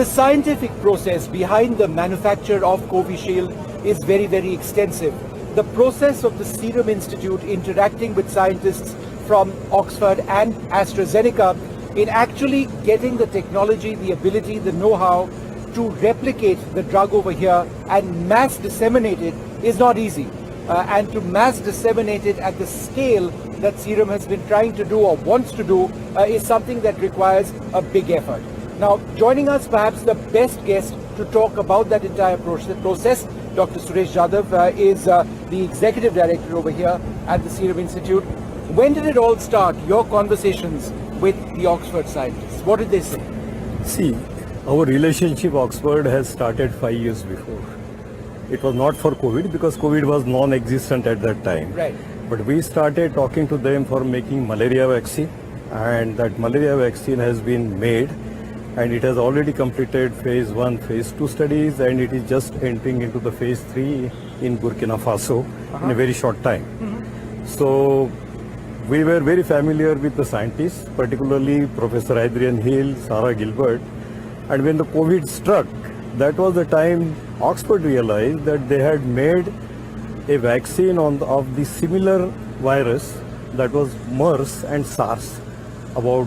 The scientific process behind the manufacture of Covishield is very, very extensive. The process of the Serum Institute interacting with scientists from Oxford and AstraZeneca in actually getting the technology, the ability, the know-how to replicate the drug over here and mass disseminate it is not easy. And to mass disseminate it at the scale that Serum has been trying to do or wants to do is something that requires a big effort. Now, joining us, perhaps the best guest to talk about that entire process, Dr. Suresh Jadhav is the Executive Director over here at the Serum Institute. When did it all start, your conversations with the Oxford scientists? What did they say? See, our relationship Oxford has started 5 years before. It was not for COVID because COVID was non-existent at that time. Right. But we started talking to them for making malaria vaccine, and that malaria vaccine has been made, and it has already completed phase 1, phase 2 studies, and it is just entering into the phase 3 in Burkina Faso in a very short time. So we were very familiar with the scientists, particularly Professor Adrian Hill, Sarah Gilbert, and when the COVID struck, that was the time Oxford realized that they had made a vaccine of the similar virus, that was MERS and SARS. About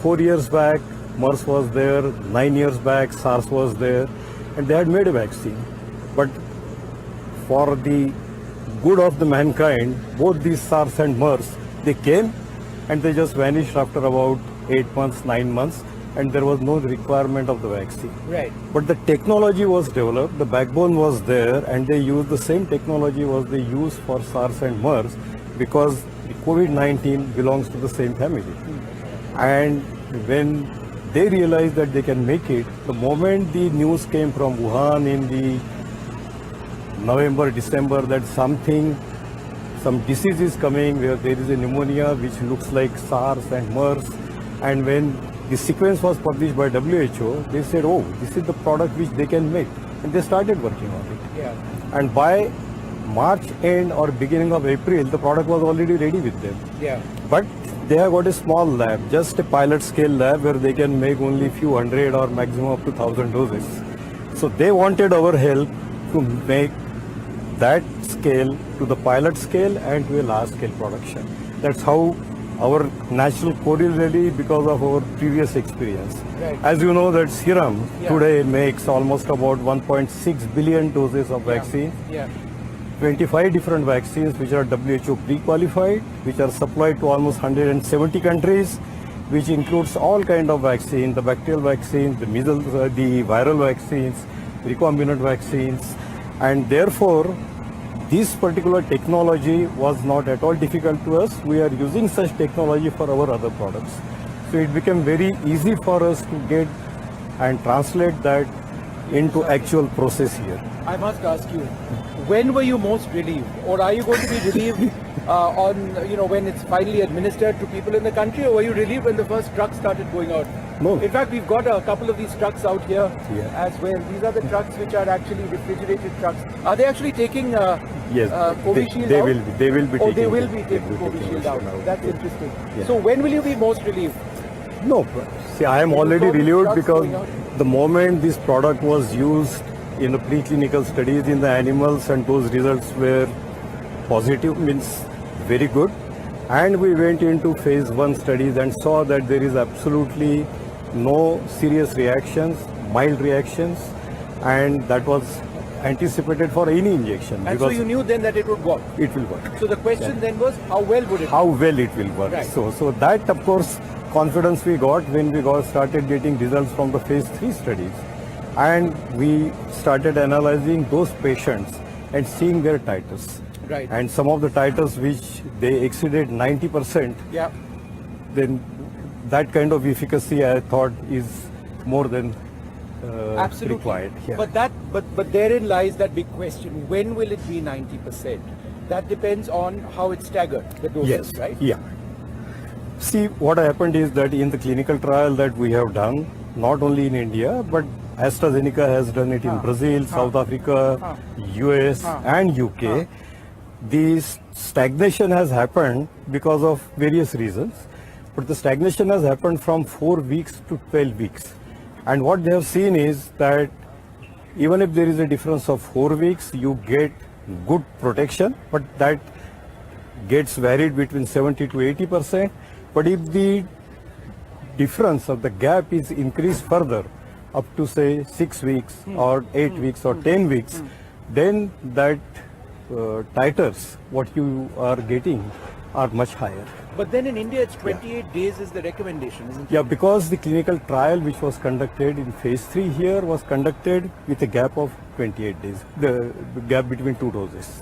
4 years back, MERS was there, 9 years back, SARS was there, and they had made a vaccine. But for the good of the mankind, both these SARS and MERS, they came and they just vanished after about 8 months, 9 months, and there was no requirement of the vaccine. Right. But the technology was developed, the backbone was there, and they used the same technology was they used for SARS and MERS because COVID-19 belongs to the same family. And when they realized that they can make it, the moment the news came from Wuhan in the November, December that some disease is coming where there is a pneumonia which looks like SARS and MERS, and when the sequence was published by WHO, they said, oh, this is the product which they can make. And they started working on it. Yeah. And by March end or beginning of April, the product was already ready with them. Yeah. But they have got a small lab, just a pilot scale lab where they can make only few hundred or maximum up to 1,000 doses. So they wanted our help to make that scale to the pilot scale and to a large scale production. That's how our natural correlate because of our previous experience. Right. As you know that Serum today makes almost about 1.6 billion doses of vaccine. Yeah. 25 different vaccines which are WHO pre-qualified, which are supplied to almost 170 countries, which includes all kind of vaccines, the bacterial vaccines, the measles, the viral vaccines, recombinant vaccines, and therefore this particular technology was not at all difficult to us. We are using such technology for our other products. So it became very easy for us to get and translate that into actual process here. I must ask you, when were you most relieved, or are you going to be relieved when it's finally administered to people in the country, or were you relieved when the first trucks started going out? No. In fact, we've got a couple of these trucks out here as well. These are the trucks which are actually refrigerated trucks. Are they actually taking Yes, Covishield they out? will be. They will be. Oh, taking they will it. be They taking will be taking Covishield out. it That's interesting. Yeah. So when will you be most relieved? No, see, I am already saw these relieved drugs because going out? the moment this product was used in the preclinical studies in the animals and those results were positive, means very good. And we went into phase 1 studies and saw that there is absolutely no serious reactions, mild reactions, and that was anticipated for any injection. And so you knew then that it would work. It will work. So the question then was, how well would it How well it will work. Right. So that of course confidence we got when we started getting results from the phase 3 studies, and we started analyzing those patients and seeing their titers. Right. And some of the titers which they exceeded 90%, Yeah. then that kind of efficacy I thought is more than Absolutely. required. Yeah. But therein lies that big question. When will it be 90%? That depends on how it's staggered, the doses, Yes. right? Yeah. See, what happened is that in the clinical trial that we have done, not only in India, but AstraZeneca has done it in Brazil, South Africa, US, and UK. The stagnation has happened because of various reasons, but the stagnation has happened from 4 weeks to 12 weeks. And what they have seen is that even if there is a difference of 4 weeks, you get good protection, but that gets varied between 70 to 80%. But if the difference or the gap is increased further up to say 6 weeks or 8 weeks or 10 weeks, then that titers what you are getting are much higher. But then in India, it's 28 days is the recommendation, isn't it? Yeah, because the clinical trial which was conducted in phase 3 here was conducted with a gap of 28 days, the gap between 2 doses.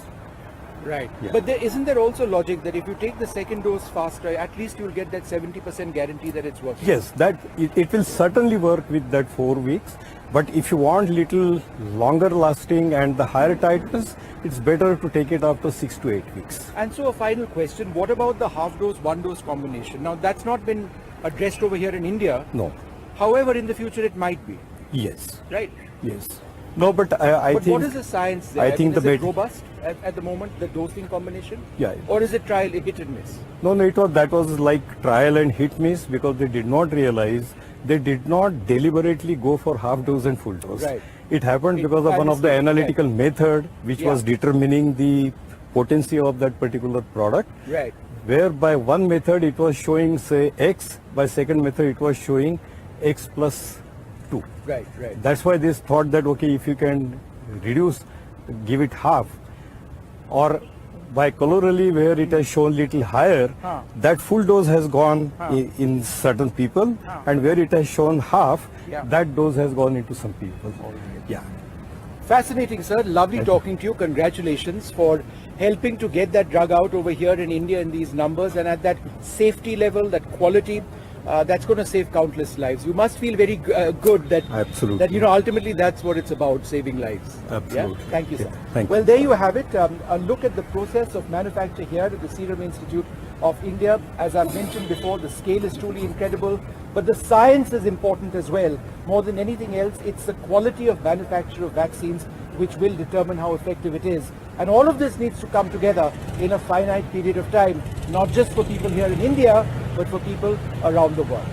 Right. Yeah. But isn't there also logic that if you take the second dose faster, at least you'll get that 70% guarantee that it's working? Yes, that it will certainly work with that 4 weeks. But if you want little longer lasting and the higher titers, it's better to take it after 6 to 8 weeks. And so a final question, what about the half dose, one dose combination? Now that's not been addressed over here in India. No. However, in the future it might be, Yes. right? Yes. No, but I But think what is the science there? I think is the it robust at the moment, the dosing combination? Yeah. Or is it trial hit and miss? No, that was like trial and hit miss because they did not realize, they did not deliberately go for half dose and full dose. Right. It happened because of one of the analytical method which was determining the potency of that particular product. Right. Where by one method it was showing say X, by second method it was showing X plus 2. Right, right. That's why they thought that okay, if you can reduce, give it half, or by colorally where it has shown little higher, that full dose has gone in certain people, and where it has shown half, that dose has gone into some people. Yeah. Fascinating, sir. Lovely talking to you. Congratulations for helping to get that drug out over here in India in these numbers and at that safety level, that quality. That's going to save countless lives. You must feel very good that Absolutely. that ultimately that's what it's about, saving lives. Absolutely. Yeah? Thank you, sir. Yeah, thank you. Well, there you have it. A look at the process of manufacture here at the Serum Institute of India. As I've mentioned before, the scale is truly incredible, but the science is important as well. More than anything else, it's the quality of manufacture of vaccines which will determine how effective it is. And all of this needs to come together in a finite period of time, not just for people here in India, but for people around the world.